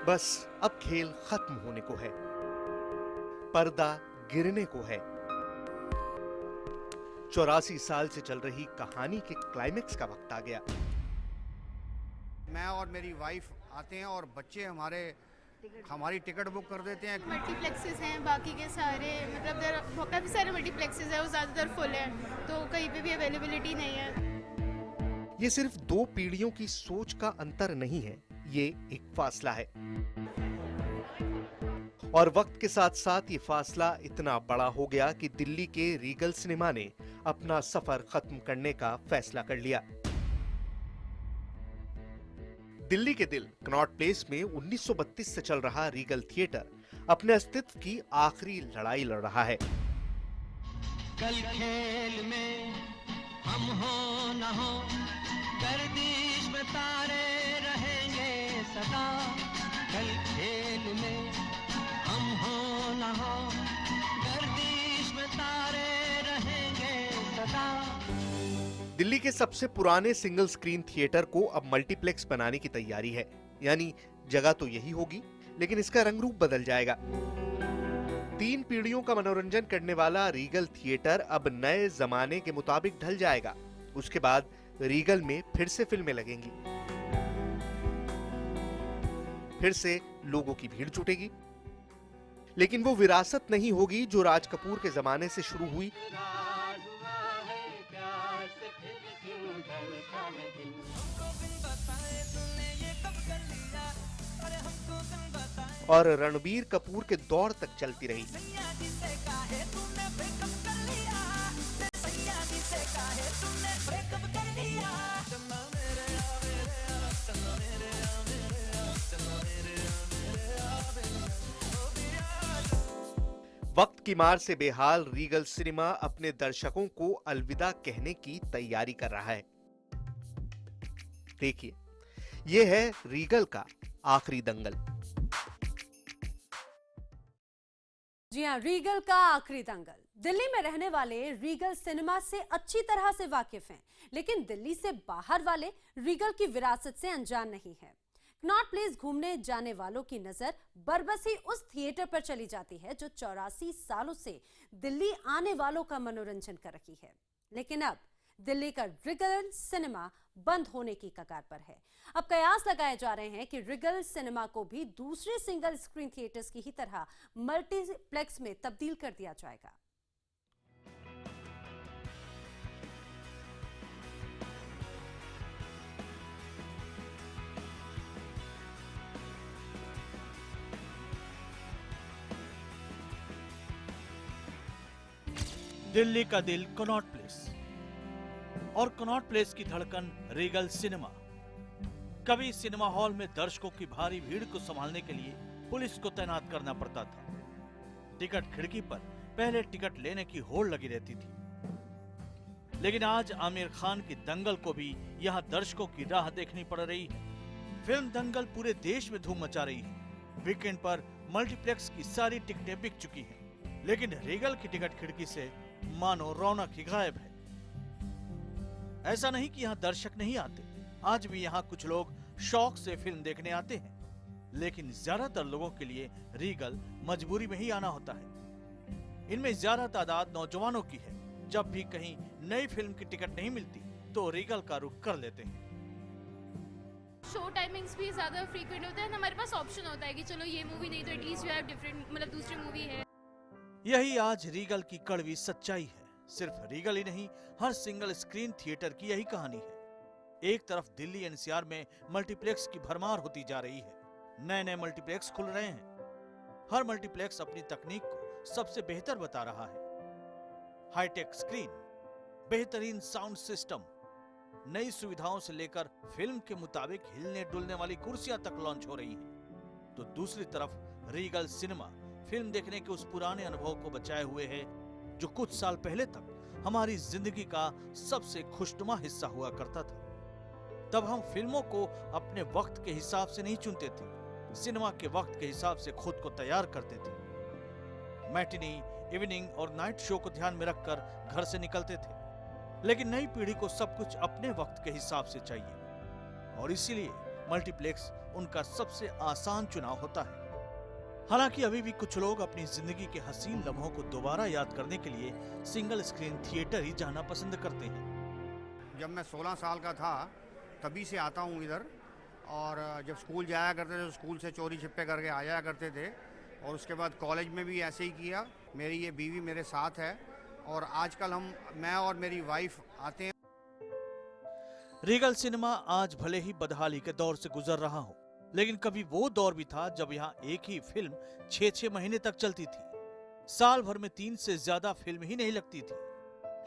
बस अब खेल खत्म होने को है, पर्दा गिरने को है। 84 साल से चल रही कहानी के क्लाइमेक्स का वक्त आ गया। मैं और मेरी वाइफ आते हैं और बच्चे हमारी टिकट बुक कर देते हैं। मल्टीप्लेक्सेस हैं, बाकी के सारे मतलब काफ़ी सारे मल्टीप्लेक्सेस हैं, वो ज़्यादातर फुल हैं, तो कहीं पे भी अवेलेबिलिटी नहीं है। ये सिर्फ दो पीढ़ियों की सोच का अंतर नहीं है, ये एक फासला है। और वक्त के साथ साथ ये फासला इतना बड़ा हो गया कि दिल्ली के रीगल सिनेमा ने अपना सफर खत्म करने का फैसला कर लिया। दिल्ली के दिल कनॉट प्लेस में 1932 से चल रहा रीगल थिएटर अपने अस्तित्व की आखिरी लड़ाई लड़ रहा है। कल खेल में हम हो न हो, गर्दिश में तारे रहेंगे सदा। कल खेल में हम हो न हो, गर्दिश में तारे रहेंगे सदा। दिल्ली के सबसे पुराने सिंगल स्क्रीन थिएटर को अब मल्टीप्लेक्स बनाने की तैयारी है। यानी जगह तो यही होगी, लेकिन इसका रंग रूप बदल जाएगा। 3 पीढ़ियों का मनोरंजन करने वाला रीगल थिएटर अब नए जमाने के मुताबिक ढल जाएगा। उसके बाद रीगल में फिर से फिल्में लगेंगी, फिर से लोगों की भीड़ जुटेगी, लेकिन वो विरासत नहीं होगी जो राज कपूर के जमाने से शुरू हुई और रणबीर कपूर के दौर तक चलती रही। वक्त की मार से बेहाल रीगल सिनेमा अपने दर्शकों को अलविदा कहने की तैयारी कर रहा है। देखिए, यह है रीगल का आखिरी दंगल। जी हाँ, रीगल का आखिरी दंगल। दिल्ली में रहने वाले रीगल सिनेमा से अच्छी तरह से वाकिफ हैं, लेकिन दिल्ली से बाहर वाले रीगल की विरासत से अनजान नहीं है। कनॉट प्लेस घूमने जाने वालों की नजर बरबसी उस थिएटर पर चली जाती है जो 84 सालों से दिल्ली आने वालों का मनोरंजन कर रही है। लेकिन अब दिल्ली का रीगल सिनेमा बंद होने की कगार पर है। अब कयास लगाए जा रहे हैं कि रीगल सिनेमा को भी दूसरे सिंगल स्क्रीन थिएटर्स की ही तरह मल्टीप्लेक्स में तब्दील कर दिया जाएगा। दिल्ली का दिल कनॉट प्लेस और कनॉट प्लेस की धड़कन रीगल सिनेमा। कभी सिनेमा हॉल में दर्शकों की भारी भीड़ को संभालने के लिए पुलिस को तैनात करना पड़ता था। टिकट खिड़की पर पहले टिकट लेने की होड़ लगी रहती थी। लेकिन आज आमिर खान की दंगल को भी यहां दर्शकों की राह देखनी पड़ रही है। फिल्म दंगल पूरे देश में धूम मचा रही है। वीकेंड पर मल्टीप्लेक्स की सारी टिकटें बिक चुकी हैं, लेकिन रीगल की टिकट खिड़की से मानो रौनक ही गायब है। ऐसा नहीं कि यहाँ दर्शक नहीं आते, आज भी यहाँ कुछ लोग शौक से फिल्म देखने आते हैं, लेकिन ज्यादातर लोगों के लिए रीगल मजबूरी में ही आना होता है। इनमें ज्यादा तादाद नौजवानों की है। जब भी कहीं नई फिल्म की टिकट नहीं मिलती तो रीगल का रुख कर लेते हैं। शो टाइमिंग्स भी ज़्यादा फ्रीक्वेंट होता है, हमारे पास ऑप्शन होता है कि चलो ये मूवी नहीं तो एटलीस्ट यू हैव डिफरेंट मतलब दूसरी मूवी है। यही आज रीगल की कड़वी सच्चाई है। सिर्फ रीगल ही नहीं, हर सिंगल स्क्रीन थिएटर की यही कहानी है। एक तरफ दिल्ली एनसीआर में मल्टीप्लेक्स की भरमार होती जा रही है, नए नए मल्टीप्लेक्स खुल रहे हैं। हर मल्टीप्लेक्स अपनी तकनीक को सबसे बेहतर बता रहा है। हाईटेक स्क्रीन, बेहतरीन साउंड सिस्टम, नई सुविधाओं से लेकर फिल्म के मुताबिक हिलने डुलने वाली कुर्सियां तक लॉन्च हो रही हैं। तो दूसरी तरफ रीगल सिनेमा फिल्म देखने के उस पुराने अनुभव को बचाए हुए है जो कुछ साल पहले तक हमारी जिंदगी का सबसे खुशनुमा हिस्सा हुआ करता था। तब हम फिल्मों को अपने वक्त के हिसाब से नहीं चुनते थे, सिनेमा के वक्त के हिसाब से खुद को तैयार करते थे। मैटिनी, इवनिंग और नाइट शो को ध्यान में रखकर घर से निकलते थे। लेकिन नई पीढ़ी को सब कुछ अपने वक्त के हिसाब से चाहिए और इसीलिए मल्टीप्लेक्स उनका सबसे आसान चुनाव होता है। हालांकि अभी भी कुछ लोग अपनी जिंदगी के हसीन लम्हों को दोबारा याद करने के लिए सिंगल स्क्रीन थिएटर ही जाना पसंद करते हैं। जब मैं 16 साल का था तभी से आता हूँ इधर, और जब स्कूल जाया करते थे तो स्कूल से चोरी छिपे करके आ जाया करते थे, और उसके बाद कॉलेज में भी ऐसे ही किया। मेरी ये बीवी मेरे साथ है, और आजकल मैं और मेरी वाइफ आते हैं। रीगल सिनेमा आज भले ही बदहाली के दौर से गुजर रहा हो, लेकिन कभी वो दौर भी था जब यहाँ एक ही फिल्म 6-6 महीने तक चलती थी। साल भर में 3 से ज्यादा फिल्म ही नहीं लगती थी।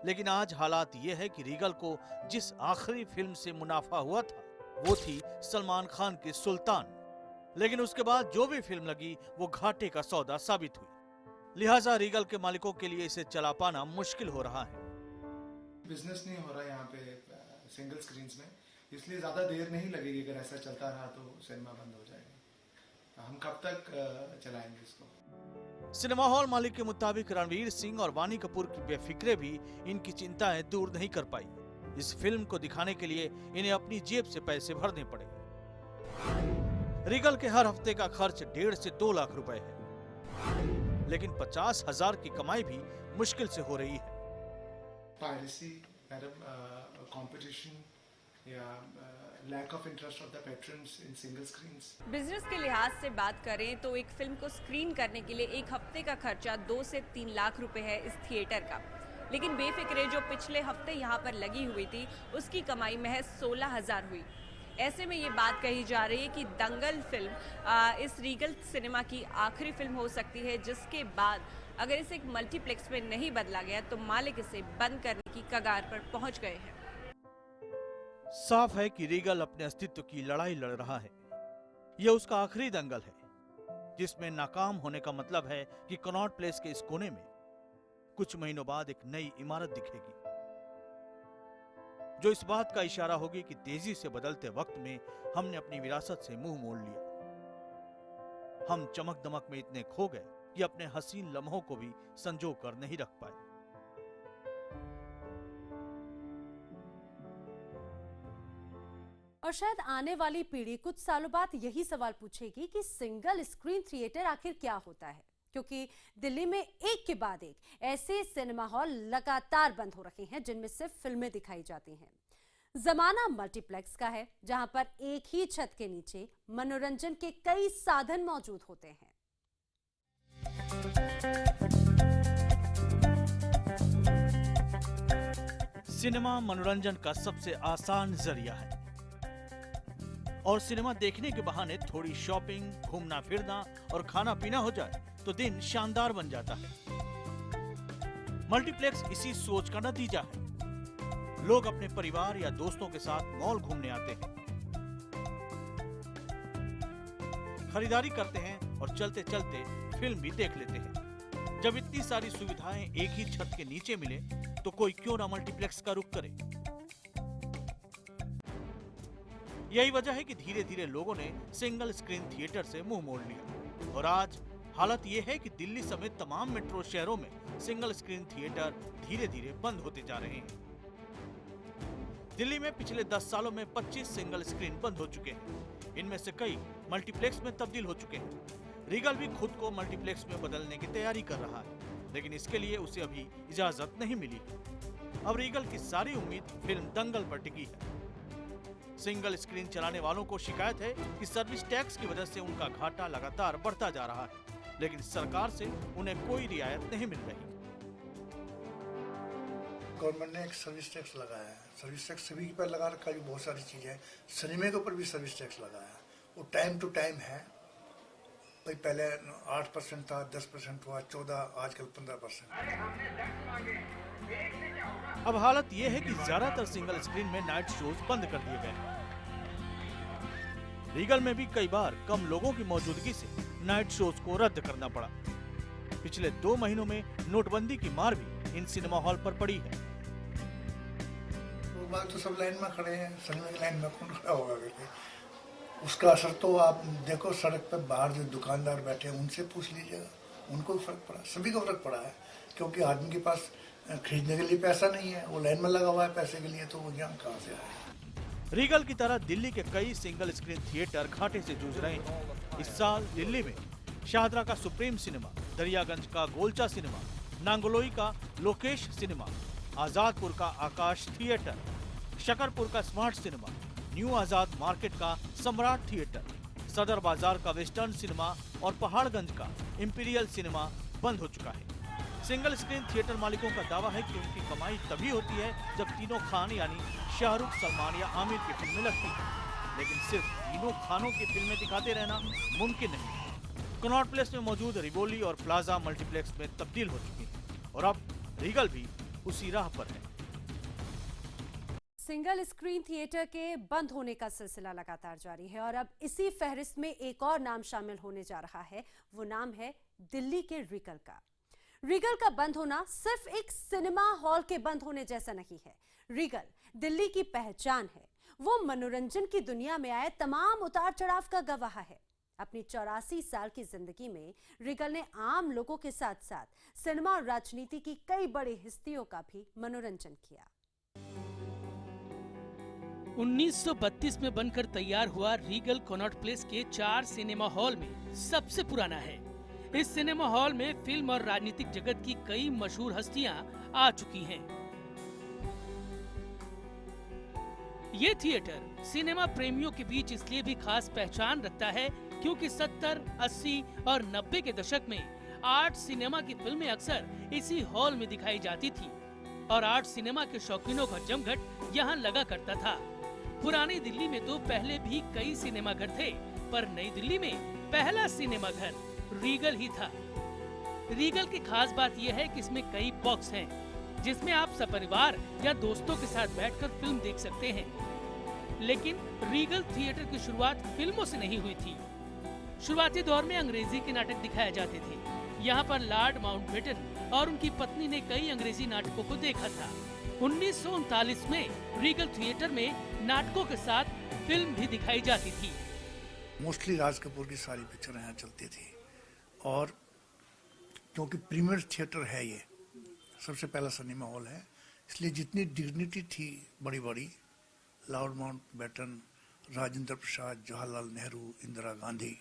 लेकिन आज हालात ये है कि रीगल को जिस आखिरी फिल्म से मुनाफा हुआ था वो थी सलमान खान की सुल्तान, लेकिन उसके बाद जो भी फिल्म लगी वो घाटे का सौदा साबित हुई। लिहाजा रीगल के मालिकों के लिए इसे चला पाना मुश्किल हो रहा है। बिजनेस नहीं हो रहा यहाँ पे सिंगल स्क्रीन्स में, इसलिए ज्यादा देर नहीं लगेगी। अगर ऐसा चलता रहा तो सिनेमा बंद हो जाएगा। हम कब तक चलाएंगे इसको? सिनेमा हॉल मालिक के मुताबिक रणवीर सिंह और वानी कपूर की बेफिक्रे भी इनकी चिंताएं दूर नहीं कर पाई। इस फिल्म को दिखाने के लिए इन्हें अपनी जेब से पैसे भरने पड़े। रीगल के हर हफ्ते का खर्च 1.5 से 2 लाख रुपए है, लेकिन 50,000 की कमाई भी मुश्किल से हो रही है। पायरेसी, मैडम, कंपटीशन या lack of interest of the patrons in single screens. Business के लिहाज से बात करें तो एक फिल्म को स्क्रीन करने के लिए एक हफ्ते का खर्चा 2 से 3 लाख रुपए है इस थिएटर का, लेकिन बेफिक्रे जो पिछले हफ्ते यहाँ पर लगी हुई थी उसकी कमाई महज 16,000 हुई। ऐसे में ये बात कही जा रही है कि दंगल फिल्म इस रीगल सिनेमा की आखिरी फिल्म हो सकती है, जिसके बाद अगर इसे एक मल्टीप्लेक्स में नहीं बदला गया तो मालिक इसे बंद करने की कगार पर पहुंच गए हैं। साफ है कि रीगल अपने अस्तित्व की लड़ाई लड़ रहा है। यह उसका आखिरी दंगल है, जिसमें नाकाम होने का मतलब है कि कनॉट प्लेस के इस कोने में कुछ महीनों बाद एक नई इमारत दिखेगी, जो इस बात का इशारा होगी कि तेजी से बदलते वक्त में हमने अपनी विरासत से मुंह मोड़ लिया। हम चमक दमक में इतने खो गए कि अपने हसीन लम्हों को भी संजो कर नहीं रख पाए। और शायद आने वाली पीढ़ी कुछ सालों बाद यही सवाल पूछेगी कि सिंगल स्क्रीन थिएटर आखिर क्या होता है, क्योंकि दिल्ली में एक के बाद एक ऐसे सिनेमा हॉल लगातार बंद हो रहे हैं जिनमें सिर्फ फिल्में दिखाई जाती हैं। जमाना मल्टीप्लेक्स का है, जहां पर एक ही छत के नीचे मनोरंजन के कई साधन मौजूद होते हैं। सिनेमा मनोरंजन का सबसे आसान जरिया है, और सिनेमा देखने के बहाने थोड़ी शॉपिंग, घूमना फिरना और खाना पीना हो जाए तो दिन शानदार बन जाता है। मल्टीप्लेक्स इसी सोच का नतीजा है। लोग अपने परिवार या दोस्तों के साथ मॉल घूमने आते हैं, खरीदारी करते हैं और चलते चलते फिल्म भी देख लेते हैं। जब इतनी सारी सुविधाएं एक ही छत के नीचे मिले तो कोई क्यों ना मल्टीप्लेक्स का रुख करे। यही वजह है कि धीरे धीरे लोगों ने सिंगल स्क्रीन थिएटर से मुंह मोड़ लिया, और आज हालत यह है कि दिल्ली समेत तमाम मेट्रो शहरों में सिंगल स्क्रीन थिएटर धीरे धीरे बंद होते जा रहे हैं। दिल्ली में पिछले 10 सालों में 25 सिंगल स्क्रीन बंद हो चुके हैं। इनमें से कई मल्टीप्लेक्स में तब्दील हो चुके हैं। रीगल भी खुद को मल्टीप्लेक्स में बदलने की तैयारी कर रहा है, लेकिन इसके लिए उसे अभी इजाजत नहीं मिली। अब रीगल की सारी उम्मीद फिल्म दंगल पर टिकी है। सिंगल स्क्रीन चलाने वालों को शिकायत है कि सर्विस टैक्स की वजह से उनका घाटा लगातार बढ़ता जा रहा है, लेकिन सरकार से उन्हें कोई रियायत नहीं मिल रही। गवर्नमेंट ने एक सर्विस टैक्स लगाया है। सर्विस टैक्स सभी पर लगा रखा है, बहुत सारी चीजें हैं। सिनेमा के ऊपर भी सर्विस टैक्स लगाया है, वो टाइम टू टाइम है। भाई पहले 8% था, 10% हुआ, 14, आजकल 15%। अब हालत यह है कि ज्यादातर सिंगल स्क्रीन में नाइट शोज बंद कर दिए गए हैं। रीगल में भी कई बार कम लोगों की मौजूदगी से नाइट शोज को रद्द करना पड़ा। पिछले 2 महीनों में नोटबंदी की मार भी इन सिनेमा हॉल पर पड़ी है। तो सब लाइन में खड़े हैं, सिनेमा की लाइन में कौन खड़ा होगा करके। उसका असर तो आप देखो, सड़क पर बाहर जो दुकानदार बैठे हैं उनसे पूछ लीजिएगा, उनको फर्क पड़ा, सभी को फर्क पड़ा है। क्योंकि आदमी के पास खरीदने के लिए पैसा नहीं है, वो लाइन में लगा हुआ है पैसे के लिए, तो वो यहाँ कहाँ से आए। रीगल की तरह दिल्ली के कई सिंगल स्क्रीन थिएटर घाटे से जूझ रहे हैं। इस साल दिल्ली में शाहदरा का सुप्रीम सिनेमा, दरियागंज का गोलचा सिनेमा, नांगलोई का लोकेश सिनेमा, आजादपुर का आकाश थिएटर, शकरपुर का स्मार्ट सिनेमा, न्यू आजाद मार्केट का सम्राट थिएटर, सदर बाजार का वेस्टर्न सिनेमा और पहाड़गंज का इंपीरियल सिनेमा बंद हो चुका है। सिंगल स्क्रीन थिएटर मालिकों का दावा है कि उनकी कमाई तभी होती है जब तीनों खान यानी शाहरुख, सलमान या आमिर की फिल्में लगती हैं, लेकिन सिर्फ तीनों खानों की फिल्में दिखाते रहना मुमकिन नहीं। कनॉट प्लेस में मौजूद रिवोली और प्लाजा मल्टीप्लेक्स में तब्दील हो चुकी है और अब रीगल भी उसी राह पर है। सिंगल स्क्रीन थिएटर के बंद होने का सिलसिला लगातार जारी है और अब इसी फहरिस्त में एक और नाम शामिल होने जा रहा है। वो नाम है दिल्ली के रीगल का। रीगल का बंद होना सिर्फ एक सिनेमा हॉल के बंद होने जैसा नहीं है। रीगल दिल्ली की पहचान है। वो मनोरंजन की दुनिया में आए तमाम उतार चढ़ाव का गवाह है। अपनी 84 साल की जिंदगी में रीगल ने आम लोगों के साथ साथ सिनेमा और राजनीति की कई बड़ी हस्तियों का भी मनोरंजन किया। 1932 में बनकर तैयार हुआ रीगल कनॉट प्लेस के 4 सिनेमा हॉल में सबसे पुराना है। इस सिनेमा हॉल में फिल्म और राजनीतिक जगत की कई मशहूर हस्तियां आ चुकी हैं। ये थिएटर सिनेमा प्रेमियों के बीच इसलिए भी खास पहचान रखता है क्योंकि 70, 80 और 90 के दशक में आर्ट सिनेमा की फिल्में अक्सर इसी हॉल में दिखाई जाती थी और आर्ट सिनेमा के शौकीनों का जमघट यहाँ लगा करता था। पुरानी दिल्ली में तो पहले भी कई सिनेमाघर थे, पर नई दिल्ली में पहला सिनेमाघर रीगल ही था। रीगल की खास बात यह है कि इसमें कई बॉक्स हैं, जिसमें आप सपरिवार या दोस्तों के साथ बैठकर फिल्म देख सकते हैं। लेकिन रीगल थिएटर की शुरुआत फिल्मों से नहीं हुई थी। शुरुआती दौर में अंग्रेजी के नाटक दिखाए जाते थे। यहाँ पर लॉर्ड माउंटबेटन और उनकी पत्नी ने कई अंग्रेजी नाटकों को देखा था। 1939 में रीगल थिएटर में नाटकों के साथ फिल्म भी दिखाई जाती थी। मोस्टली राज कपूर की सारी पिक्चरें यहाँ चलती थी और क्योंकि प्रीमियर थिएटर है, ये सबसे पहला सिनेमा हॉल है, इसलिए जितनी डिग्निटी थी बड़ी बड़ी, लॉर्ड माउंटबेटन, राजेंद्र प्रसाद, जवाहरलाल नेहरू, इंदिरा गांधी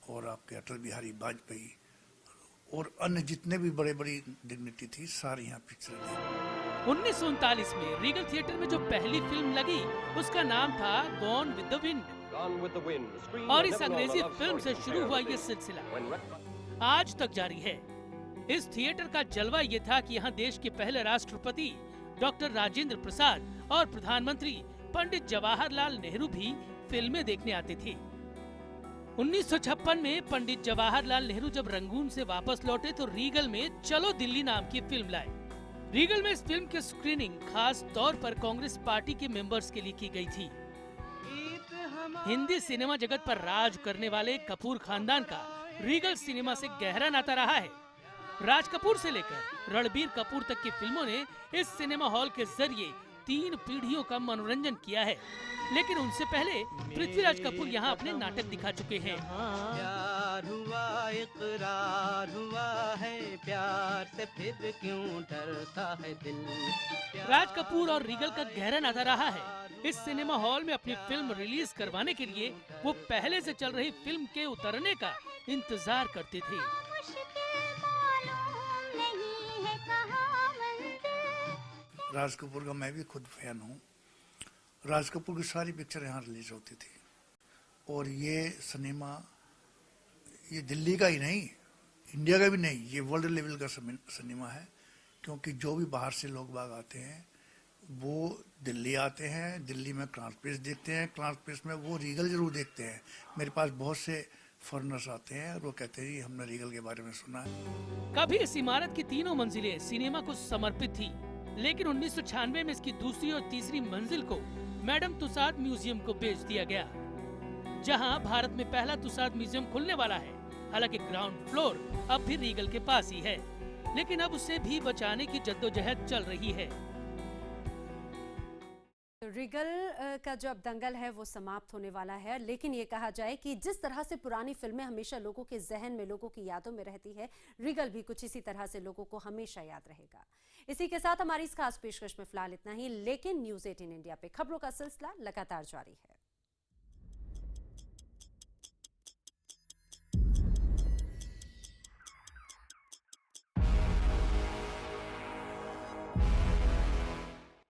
और आपके अटल बिहारी वाजपेयी और अन्य जितने भी बड़े बड़ी डिग्निटी थी, सारी यहाँ पिक्चरें थी। 1939 में रीगल थिएटर में जो पहली फिल्म लगी उसका नाम था गॉन विद द विंड और इस अंग्रेजी फिल्म से शुरू हुआ ये सिलसिला आज तक जारी है। इस थिएटर का जलवा ये था कि यहाँ देश के पहले राष्ट्रपति डॉक्टर राजेंद्र प्रसाद और प्रधानमंत्री पंडित जवाहरलाल नेहरू भी फिल्में देखने आते थे। 1956 में पंडित जवाहरलाल नेहरू जब रंगून से वापस लौटे तो रीगल में चलो दिल्ली नाम की फिल्म लाए। रीगल में इस फिल्म की स्क्रीनिंग खास तौर पर कांग्रेस पार्टी के मेंबर्स के लिए की गई थी। हिंदी सिनेमा जगत पर राज करने वाले कपूर खानदान का रीगल सिनेमा से गहरा नाता रहा है। राज कपूर से लेकर रणबीर कपूर तक की फिल्मों ने इस सिनेमा हॉल के जरिए 3 पीढ़ियों का मनोरंजन किया है। लेकिन उनसे पहले पृथ्वीराज कपूर यहाँ अपने नाटक दिखा चुके हैं। प्यार हुआ, इकरार हुआ है, प्यार से फिर क्यों डरता है दिल। राज कपूर और रीगल का गहरा नाता रहा है। इस सिनेमा हॉल में अपनी फिल्म रिलीज करवाने के लिए वो पहले से चल रही फिल्म के उतरने का इंतजार करते थे। राज कपूर का मैं भी खुद फैन हूँ। राज कपूर की सारी पिक्चर यहाँ रिलीज होती थी और ये सिनेमा ये दिल्ली का ही नहीं, इंडिया का भी नहीं, ये वर्ल्ड लेवल का सिनेमा है, क्योंकि जो भी बाहर से लोग बाग आते हैं वो दिल्ली आते हैं, दिल्ली में कनॉट प्लेस देखते हैं, कनॉट प्लेस में वो रीगल जरूर देखते हैं। मेरे पास बहुत से फॉरेनर्स आते हैं और वो कहते हैं हमने रीगल के बारे में सुना है। कभी इस इमारत की 3 मंजिलें सिनेमा को समर्पित थी, लेकिन 1996 में इसकी दूसरी और तीसरी मंजिल को मैडम तुसाद म्यूजियम को बेच दिया गया, जहां भारत में पहला तुसाद म्यूजियम खुलने वाला है। हालांकि ग्राउंड फ्लोर अब भी रीगल के पास ही है, लेकिन अब उसे भी बचाने की जद्दोजहद चल रही है। रीगल का जो अब दंगल है वो समाप्त होने वाला है, लेकिन ये कहा जाए कि जिस तरह से पुरानी फिल्में हमेशा लोगों के जहन में, लोगों की यादों में रहती है, रीगल भी कुछ इसी तरह से लोगों को हमेशा याद रहेगा। इसी के साथ हमारी इस खास पेशकश में फिलहाल इतना ही, लेकिन न्यूज़ 18 इंडिया पे खबरों का सिलसिला लगातार जारी है।